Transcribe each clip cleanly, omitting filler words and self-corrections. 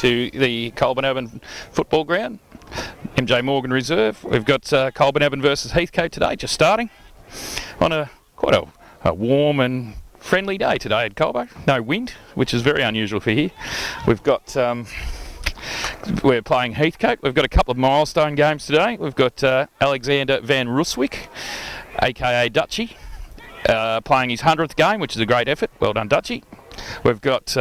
to the Colbo Urban Football Ground, MJ Morgan Reserve. We've got Colbo Urban versus Heathcote today, just starting on quite a warm and friendly day today at Colbo. No wind, which is very unusual for here. We've got we're playing Heathcote. We've got a couple of milestone games today. We've got Alexander Van Ruswick, aka Dutchie, playing his 100th game, which is a great effort. Well done, Dutchie. We've got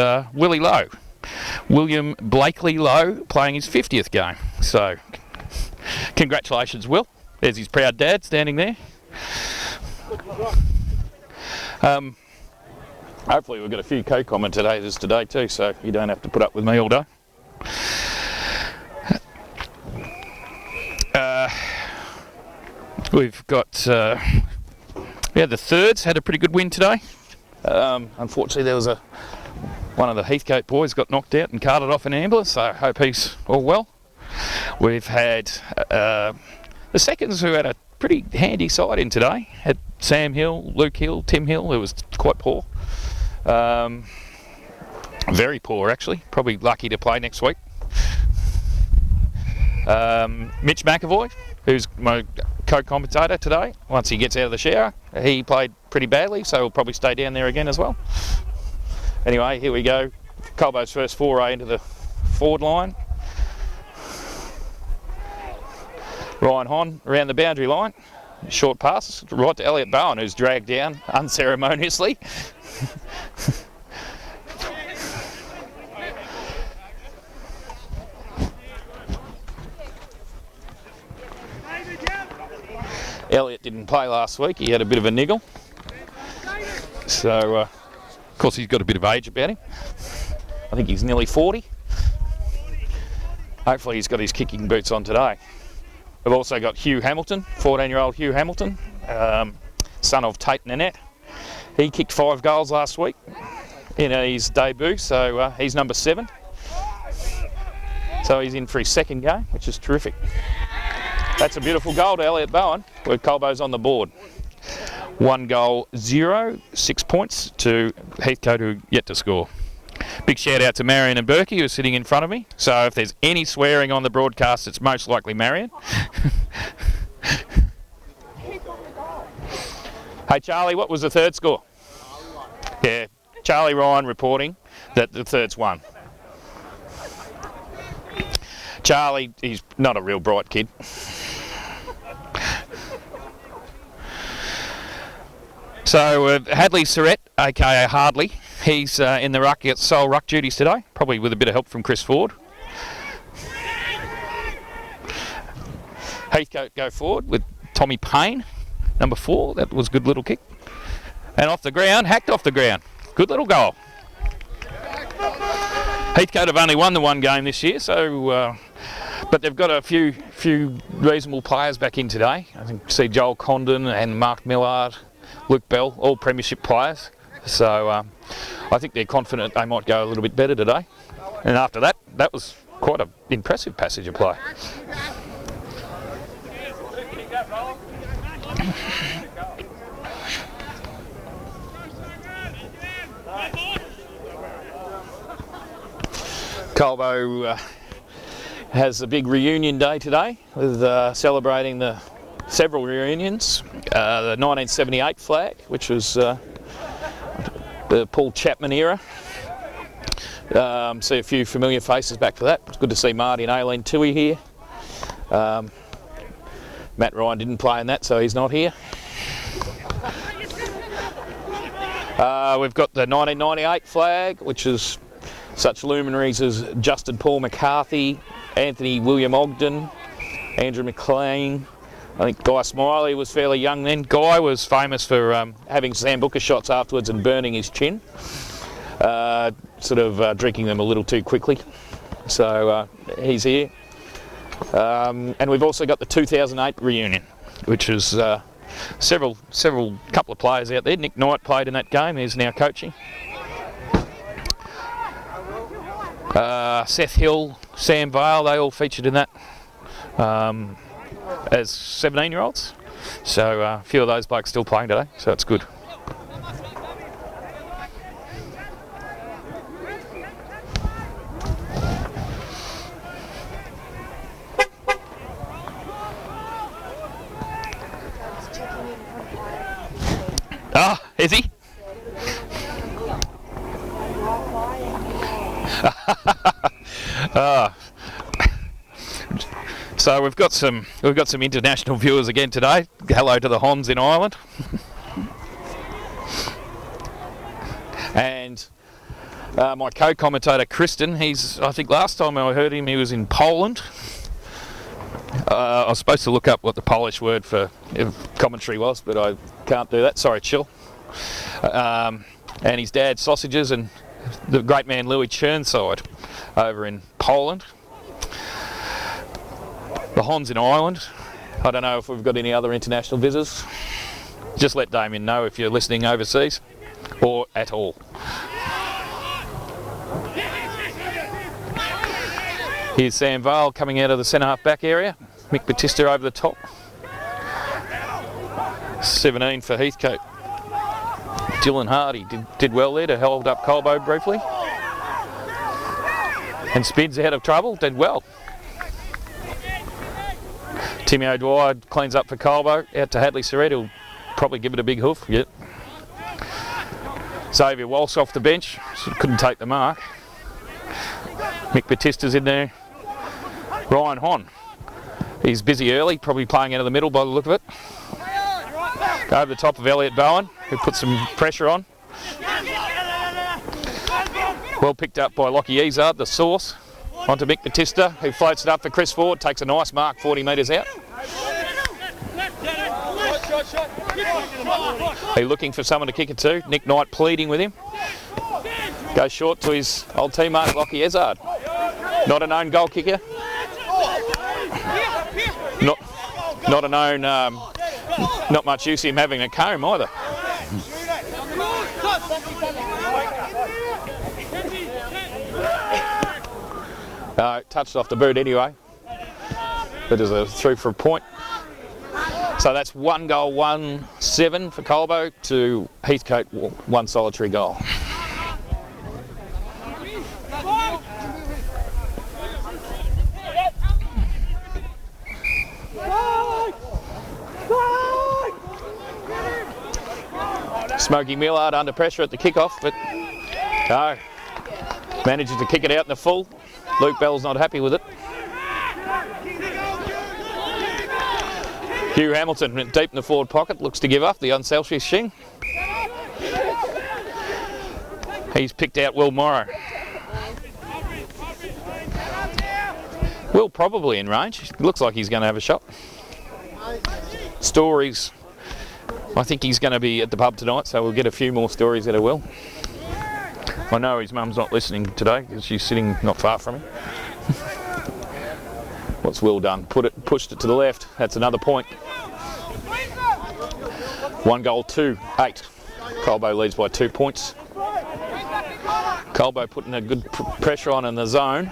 William Blakely Lowe, playing his 50th game. So, congratulations, Will. There's his proud dad standing there. Hopefully we've got a few co-commentators today too, so you don't have to put up with me all day. We've got the thirds had a pretty good win today. Unfortunately there was one of the Heathcote boys got knocked out and carted off in an ambulance, so I hope he's all well. We've had the seconds, who had a pretty handy side in today. Had Sam Hill, Luke Hill, Tim Hill, who was quite poor. Very poor actually, probably lucky to play next week. Mitch McAvoy, who's my co-commentator today, once he gets out of the shower, he played pretty badly, so he'll probably stay down there again as well. Anyway, here we go. Colbo's first foray into the forward line. Ryan Hon around the boundary line. Short pass right to Elliot Bowen, who's dragged down unceremoniously. Elliot didn't play last week, he had a bit of a niggle. So, of course he's got a bit of age about him. I think he's nearly 40. Hopefully he's got his kicking boots on today. We've also got Hugh Hamilton, 14-year-old Hugh Hamilton, son of Tate Nanette. He kicked 5 goals last week in his debut, so he's number 7. So he's in for his second game, which is terrific. That's a beautiful goal to Elliot Bowen, where Colbo's on the board. 1 goal, 0, 6 points to Heathcote, who yet to score. Big shout out to Marion and Berkey, who's sitting in front of me. So if there's any swearing on the broadcast, it's most likely Marion. Hey Charlie, what was the third score? Yeah, Charlie Ryan reporting that the third's won. Charlie, he's not a real bright kid. So Hadley Surrett, aka Hardley, he's in the ruck, gets sole ruck duties today, probably with a bit of help from Chris Ford. Heathcote go forward with Tommy Payne, number 4. That was a good little kick. And off the ground, hacked off the ground. Good little goal. Heathcote have only won the 1 game this year, so but they've got a few reasonable players back in today. I think see Joel Condon and Mark Millard, Luke Bell, all premiership players. So I think they're confident they might go a little bit better today. And after that, that was quite an impressive passage of play. Colbo has a big reunion day today, with celebrating the several reunions. The 1978 flag, which was the Paul Chapman era. See a few familiar faces back to that. It's good to see Marty and Aileen Tui here. Matt Ryan didn't play in that, so he's not here. We've got the 1998 flag, which is such luminaries as Justin Paul McCarthy, Anthony William Ogden, Andrew McLean. I think Guy Smiley was fairly young then. Guy was famous for having Sambuca shots afterwards and burning his chin, drinking them a little too quickly. So he's here. And we've also got the 2008 reunion, which is couple of players out there. Nick Knight played in that game. He's now coaching. Seth Hill, Sam Vale, they all featured in that as 17-year-olds. So a few of those blokes still playing today, so it's good. So we've got some international viewers again today. Hello to the Hons in Ireland. And my co-commentator Kristen, I think last time I heard him he was in Poland. I was supposed to look up what the Polish word for commentary was, but I can't do that. Sorry, Chill. And his dad sausages, and the great man Louis Churnside over in Poland. The Hons in Ireland. I don't know if we've got any other international visitors. Just let Damien know if you're listening overseas or at all. Here's Sam Vale coming out of the centre half back area. Mick Batista over the top. 17 for Heathcote. Dylan Hardy did well there to hold up Colbo briefly. And Spids out of trouble, did well. Timmy O'Dwyer cleans up for Colbo, out to Hadley Surrett, who'll probably give it a big hoof. Yep. Xavier Walsh off the bench, couldn't take the mark. Mick Batista's in there. Ryan Hon, he's busy early, probably playing out of the middle by the look of it. Over the top of Elliot Bowen, who put some pressure on. Well picked up by Lockie Izard, the source. Onto Mick Batista, who floats it up for Chris Ford, takes a nice mark 40 metres out. He's looking for someone to kick it to. Nick Knight pleading with him. Goes short to his old teammate Lockie Izard. Not a known goal kicker. Not a known, not much use him having a comb either. Touched off the boot anyway, but is a through for a point. So that's 1 goal, 1-7 for Colbo to Heathcote, 1 solitary goal. Smokey Millard under pressure at the kick-off, but no, manages to kick it out in the full. Luke Bell's not happy with it. Hugh Hamilton deep in the forward pocket, looks to give up, the unselfish thing. He's picked out Will Morrow. Will probably in range, looks like he's going to have a shot. Stories, I think he's going to be at the pub tonight, so we'll get a few more stories out of Will. I know his mum's not listening today because she's sitting not far from him. What's Will done? Pushed it to the left. That's another point. 1 goal, 2-8. Colbo leads by 2 points. Colbo putting a good pressure on in the zone.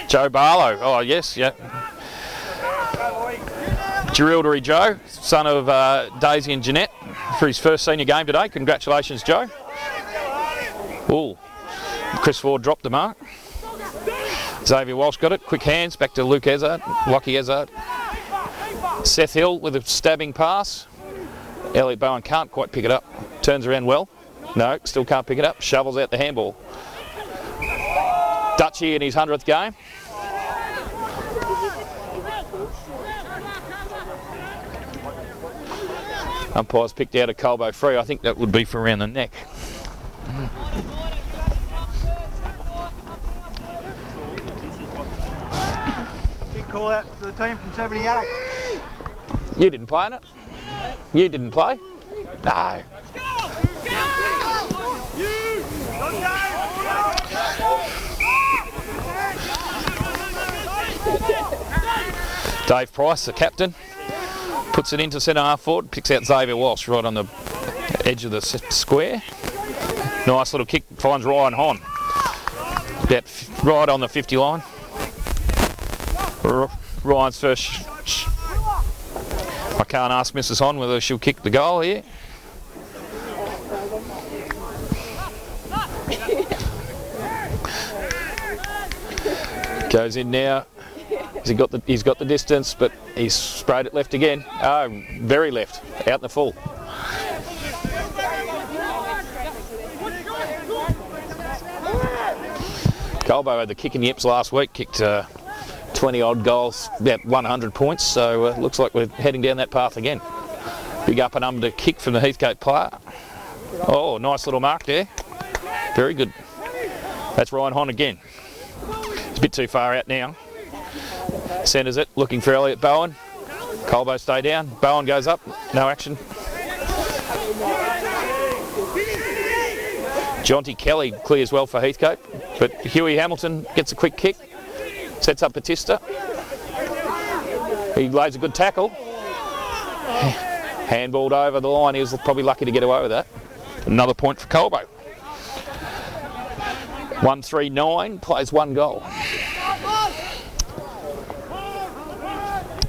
Joe Barlow. Oh yes, yeah. Gerildery Joe, son of Daisy and Jeanette, for his first senior game today. Congratulations, Joe. Ooh, Chris Ford dropped the mark. Xavier Walsh got it. Quick hands back to Luke Izard, Lockie Izard. Seth Hill with a stabbing pass. Elliot Bowen can't quite pick it up. Turns around well. No, still can't pick it up. Shovels out the handball. Dutchie in his 100th game. Umpire's picked out a Colbo free. I think that would be for around the neck. Big call out to the team from 78. You didn't play in it? You didn't play? No. Dave Price, the captain, puts it into centre half forward, picks out Xavier Walsh right on the edge of the square. Nice little kick, finds Ryan Hon. About right on the 50 line. Ryan's first. I can't ask Mrs. Hon whether she'll kick the goal here. Goes in now. He's got the distance, but he's sprayed it left again. Oh, very left, out in the full. Colbo had the kick in the yips last week, kicked 20 odd goals, about 100 points, so looks like we're heading down that path again. Big up and under kick from the Heathcote player. Oh, nice little mark there. Very good. That's Ryan Hon again. It's a bit too far out now. Centres it, looking for Elliot Bowen. Colbo stay down. Bowen goes up, no action. Jonty Kelly clears well for Heathcote, but Huey Hamilton gets a quick kick, sets up Batista. He lays a good tackle. Handballed over the line. He was probably lucky to get away with that. Another point for Colbo. 1-3-9, plays 1 goal.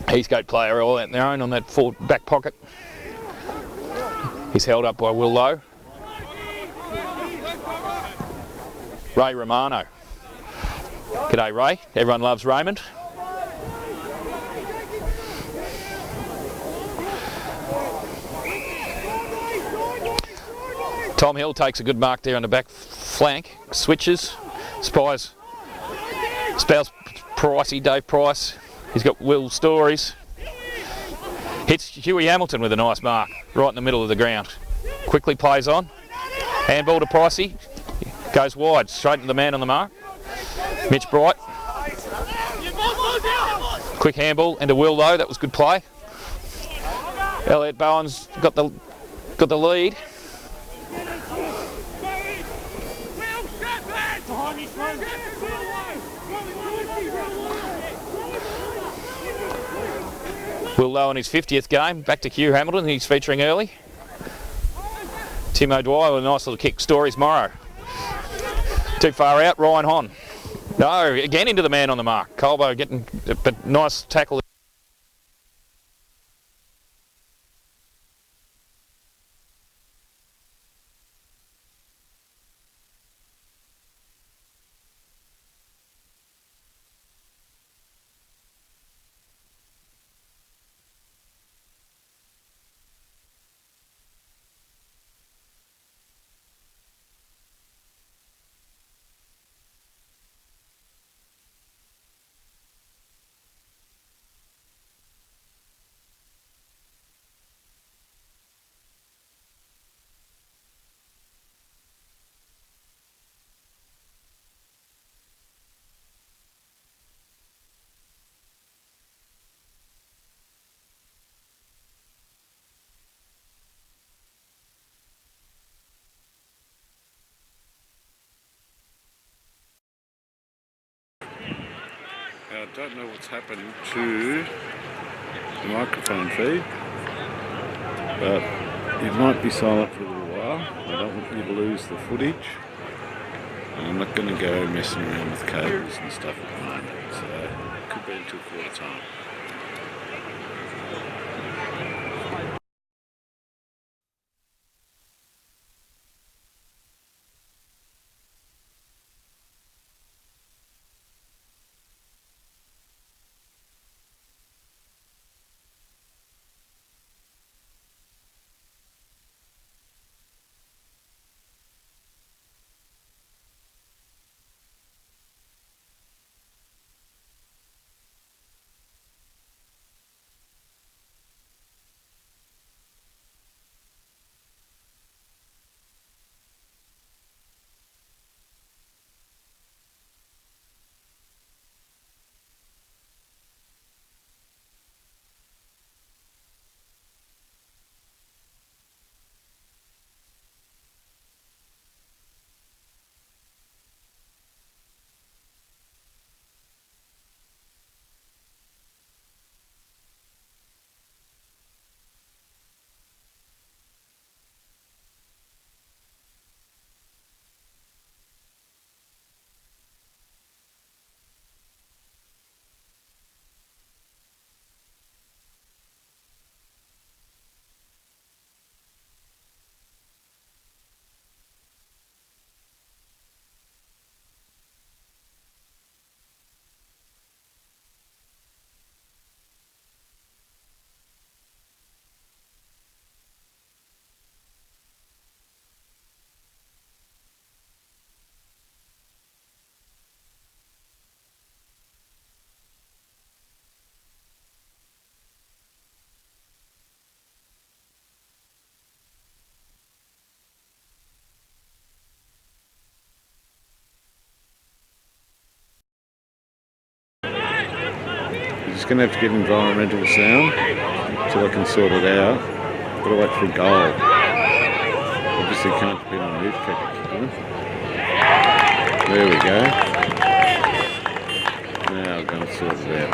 Heathcote player all out their own on that forward back pocket. He's held up by Will Lowe. Ray Romano. G'day Ray, everyone loves Raymond. Tom Hill takes a good mark there on the back flank, switches, spells Pricey, Dave Price. He's got Will Stories. Hits Huey Hamilton with a nice mark, right in the middle of the ground. Quickly plays on. Handball to Pricey. Goes wide, straight to the man on the mark. Mitch Bright. Quick handball into Will Lowe, that was good play. Elliot Bowen's got the lead. Will Lowe in his 50th game, back to Hugh Hamilton, he's featuring early. Tim O'Dwyer with a nice little kick. Stories Morrow. Too far out, Ryan Hon. No, again into the man on the mark. Colbo getting, but nice tackle. I don't know what's happened to the microphone feed, but it might be silent for a little while. I don't want you to lose the footage. I'm not going to go messing around with cables and stuff at the moment, so it could be until quarter time. Just going to have to get environmental sound until I can sort it out. Got to wait for a goal. Obviously can't depend on Heathcote kicking it. There we go. Now I'm going to sort it out.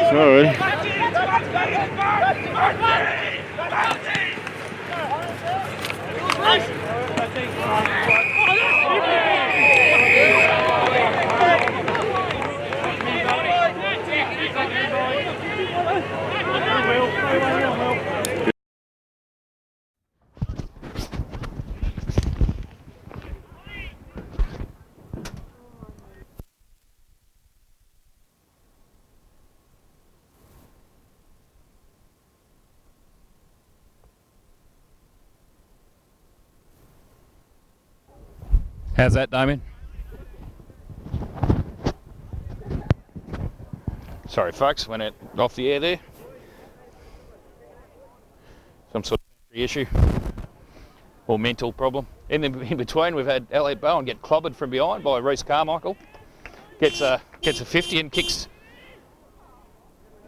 Sorry. How's that, Damien? Sorry folks, went off the air there. Some sort of issue or mental problem. In between, we've had Elliot Bowen get clobbered from behind by Reece Carmichael. Gets a 50 and kicks.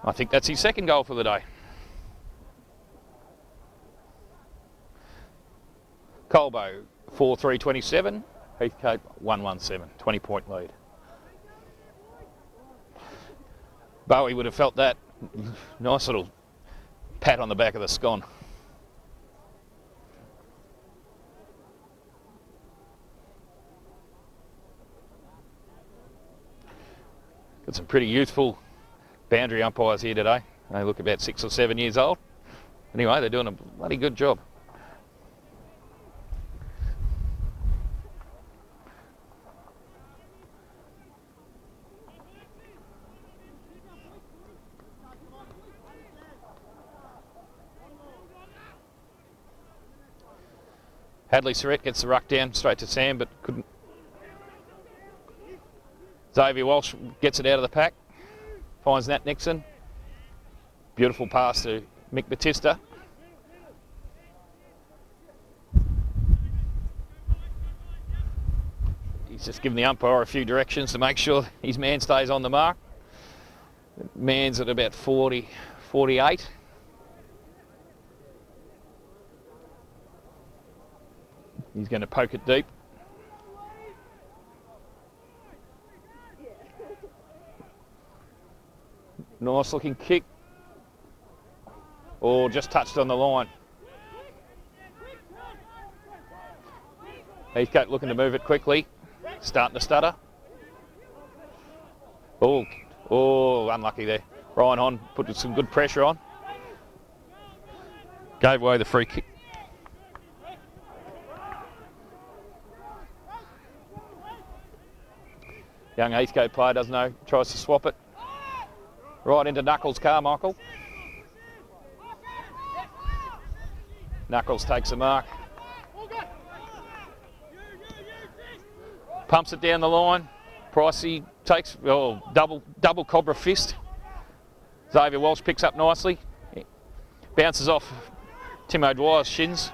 I think that's his second goal for the day. Colbo 4-3-27. Heathcote 1-1-7. 20-point lead. Bowie would have felt that. Nice little pat on the back of the scone. Got some pretty youthful boundary umpires here today. They look about 6 or 7 years old. Anyway, they're doing a bloody good job. Hadley Surrett gets the ruck down straight to Sam, but couldn't. Xavier Walsh gets it out of the pack, finds Nat Nixon. Beautiful pass to Mick Batista. He's just given the umpire a few directions to make sure his man stays on the mark. Man's at about 40, 48. He's going to poke it deep. Nice looking kick. Or just touched on the line. Heathcote looking to move it quickly. Starting to stutter. Oh, unlucky there. Ryan Hon put some good pressure on. Gave away the free kick. Young Heathcote player doesn't know, tries to swap it. Right into Knuckles Carmichael. Knuckles takes the mark. Pumps it down the line. Pricey takes, double Cobra fist. Xavier Walsh picks up nicely. Bounces off Tim O'Dwyer's shins.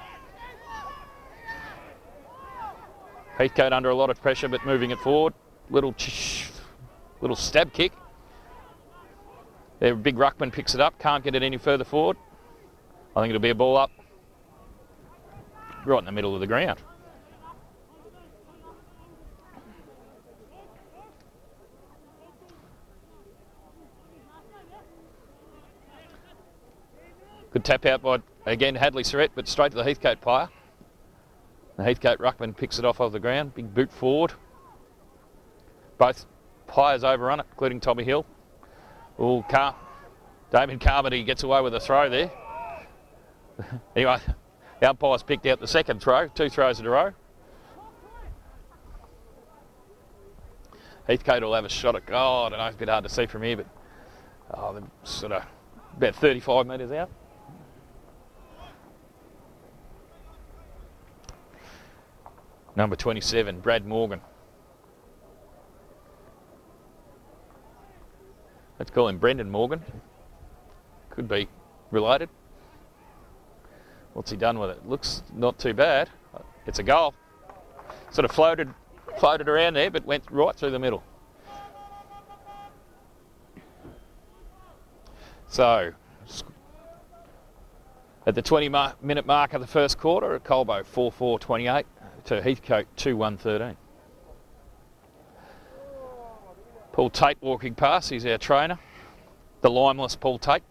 Heathcote under a lot of pressure but moving it forward. Little stab kick. Their big ruckman picks it up, can't get it any further forward. I think it'll be a ball up right in the middle of the ground. Good tap out by, again, Hadley Surrett, but straight to the Heathcote player. The Heathcote ruckman picks it off the ground. Big boot forward. Both players overrun it, including Tommy Hill. Damien Carmody gets away with a throw there. Anyway, the umpire's picked out the second throw, 2 throws in a row. Heathcote will have a shot at goal. I don't know, it's a bit hard to see from here, but they're sort of about 35 metres out. Number 27, Brad Morgan. Let's call him Brendan Morgan. Could be related. What's he done with it? Looks not too bad. It's a goal. Sort of floated around there, but went right through the middle. So, at the 20-minute mark of the first quarter, at Colbo 4-4-28 to Heathcote 2-1-13. Paul Tate walking past, he's our trainer. The limeless Paul Tate.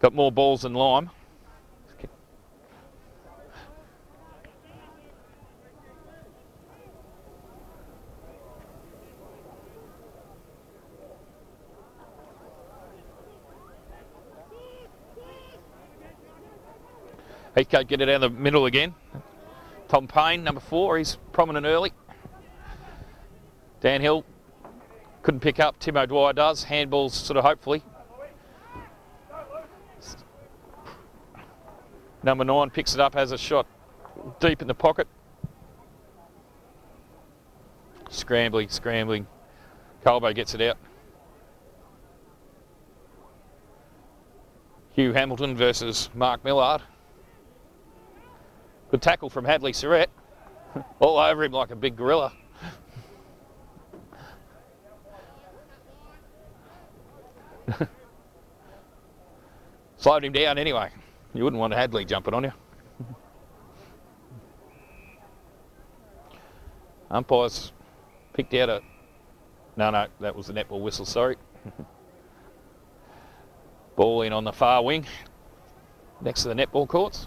Got more balls than lime. Heathcote get it down the middle again. Tom Payne, number 4, he's prominent early. Dan Hill couldn't pick up, Tim O'Dwyer does. Handballs sort of hopefully. Number 9 picks it up, has a shot deep in the pocket. Scrambling. Colbo gets it out. Hugh Hamilton versus Mark Millard. Good tackle from Hadley Surrett. All over him like a big gorilla. Slowed him down anyway. You wouldn't want Hadley jumping on you. Umpires picked out a... No, that was the netball whistle, sorry. Ball in on the far wing, next to the netball courts.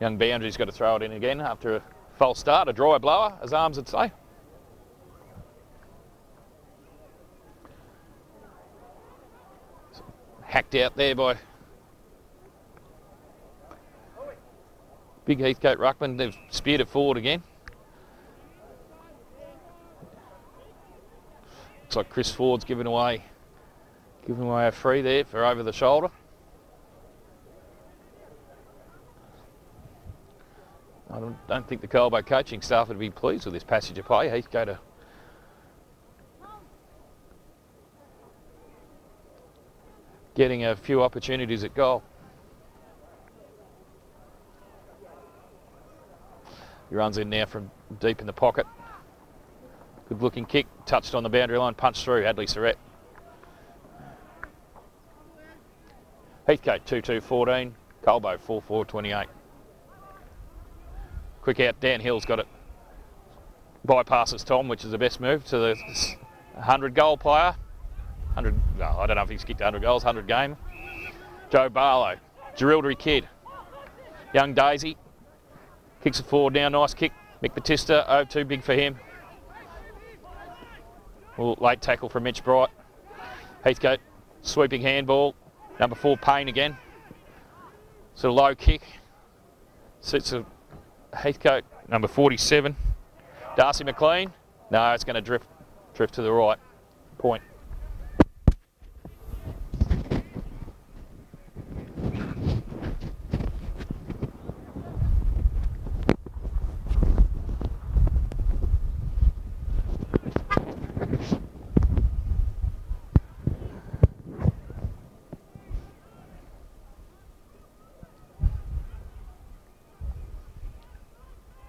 Young Boundary's got to throw it in again after a false start, a dry blower, as Arms would say. Hacked out there by big Heathcote ruckman. They've speared it forward again. Looks like Chris Ford's given away a free there for over the shoulder. I don't think the Colbo coaching staff would be pleased with this passage of play. Heathcote getting a few opportunities at goal. He runs in now from deep in the pocket. Good looking kick, touched on the boundary line, punched through, Hadley Surrett. Heathcote 2-2-14, Colbo 4-4-28. Quick out, Dan Hill's got it. Bypasses Tom, which is the best move, to the 100 goal player. 100, no, I don't know if he's kicked 100 goals, 100 game. Joe Barlow, Jerildery kid. Young Daisy, kicks it forward now, nice kick. Mick Batista, too big for him. Late tackle from Mitch Bright. Heathcote, sweeping handball. Number 4, Payne again. Sort of low kick. Suits a Heathcote, number 47. Darcy McLean. No, it's going to drift to the right. Point.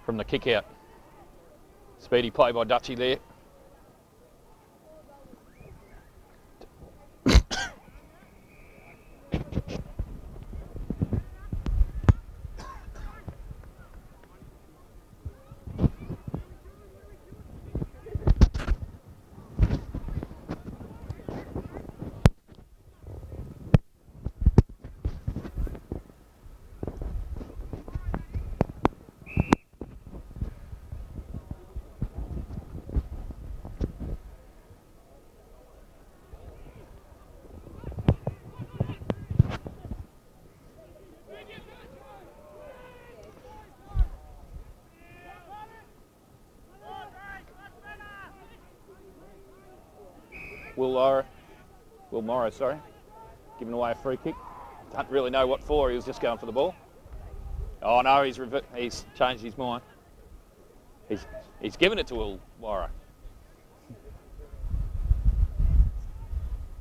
From the kick out. Speedy play by Dutchy there. Will Morrow, sorry, giving away a free kick. Don't really know what for. He was just going for the ball. Oh no, he's changed his mind. He's given it to Will Morrow.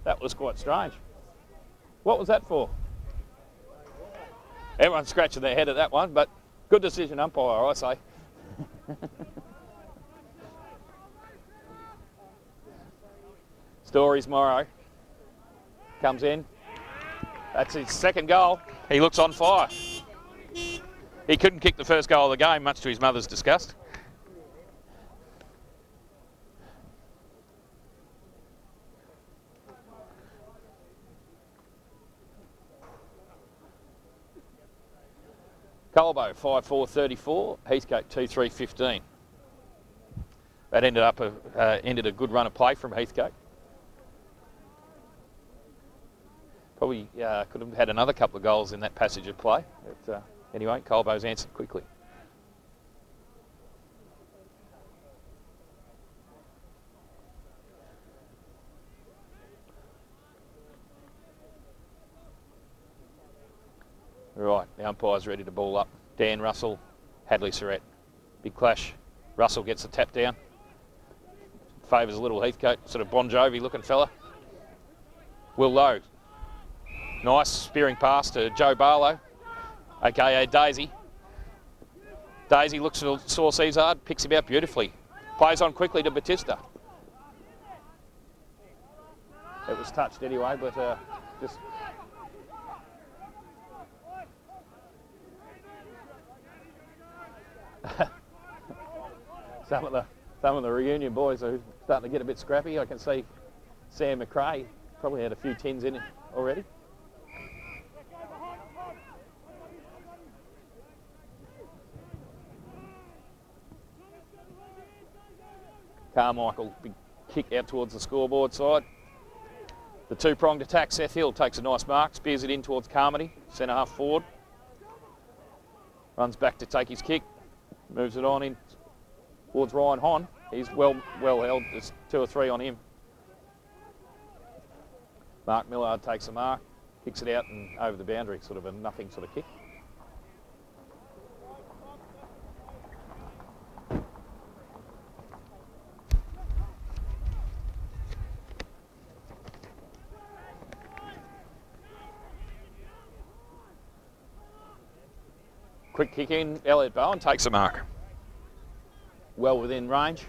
That was quite strange. What was that for? Everyone's scratching their head at that one, but good decision, umpire, I say. Stories Morrow comes in. That's his second goal. He looks on fire. He couldn't kick the first goal of the game, much to his mother's disgust. Colbo 5-4-34, Heathcote 2-3-15. That ended a good run of play from Heathcote. Probably could have had another couple of goals in that passage of play. But anyway, Colbo's answered quickly. Right, the umpire's ready to ball up. Dan Russell, Hadley Surratt. Big clash. Russell gets the tap down. Favours a little Heathcote, sort of Bon Jovi looking fella. Will Lowe. Nice spearing pass to Joe Barlow, aka Daisy. Daisy looks for Saw Cesar, picks him out beautifully. Plays on quickly to Batista. It was touched anyway, but just... some of the reunion boys are starting to get a bit scrappy. I can see Sam McRae probably had a few tins in it already. Carmichael, big kick out towards the scoreboard side. The two-pronged attack, Seth Hill takes a nice mark, spears it in towards Carmody, centre half forward. Runs back to take his kick, moves it on in towards Ryan Hon. He's well held, there's 2 or 3 on him. Mark Millard takes a mark, kicks it out and over the boundary, sort of a nothing sort of kick. Quick kick in, Elliot Bowen takes a mark. Well within range.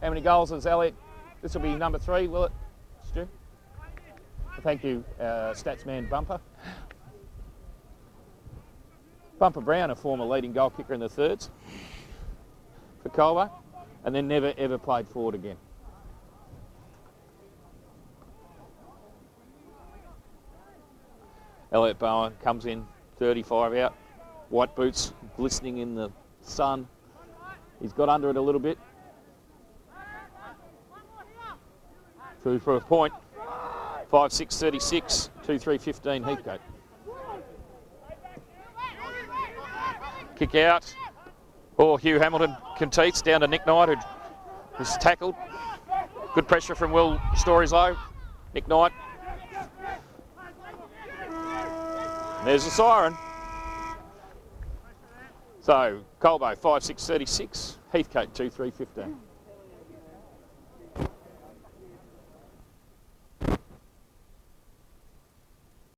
How many goals has Elliot? This will be number 3, will it, Stu? Thank you, Statsman Bumper. Bumper Brown, a former leading goal kicker in the thirds for Colbo, and then never ever played forward again. Elliot Bowen comes in, 35 out, white boots glistening in the sun. He's got under it a little bit. Through for a point. 5-6-36, 2-3-15 Heathcote. Kick out. Oh, Hugh Hamilton competes down to Nick Knight, who's tackled. Good pressure from Will Storyslow. Nick Knight. There's a siren. So, Colbo 5-6-36, Heathcote 2-3-15.